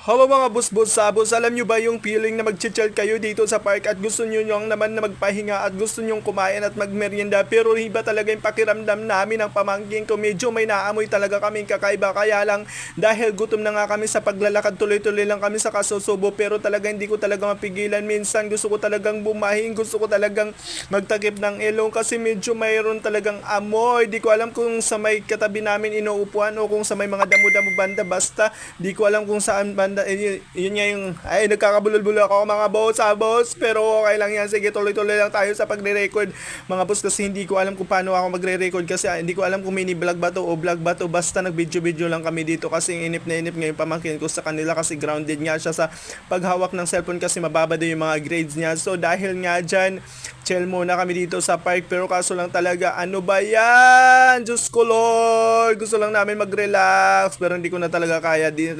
Hello mga busbos sabos, alam nyo ba yung feeling na mag-chill kayo dito sa park at gusto nyo lang naman na magpahinga at gusto nyo kumain at magmerienda, pero iba talaga yung pakiramdam namin ng pamangking ko, medyo may naamoy talaga kaming kakaiba, kaya lang dahil gutom na nga kami sa paglalakad, tuloy-tuloy lang kami sa kasusubo, pero talaga hindi ko talaga mapigilan. Minsan gusto ko talagang bumahing, gusto ko talagang magtakip ng ilong kasi medyo mayroon talagang amoy. Di ko alam kung sa may katabi namin inuupuan o kung sa may mga damo-damo banda, basta di ko alam kung saan banda. Yun nga yung ay nagkakabulol-bulo ako mga boss, pero okay lang yan. Sige, tuloy-tuloy lang tayo sa pagre-record mga boss, kasi hindi ko alam kung paano ako magre-record, kasi hindi ko alam kung mini vlog ba to o vlog ba to, basta nag-video-video lang kami dito kasi inip na inip ngayon pamangkin ko sa kanila kasi grounded nga siya sa paghawak ng cellphone kasi mababa din yung mga grades niya. So dahil nga dyan, chill muna kami dito sa park, pero kaso lang talaga, ano ba yan? Diyos ko Lord, gusto lang namin mag-relax pero hindi ko na talaga kaya. Di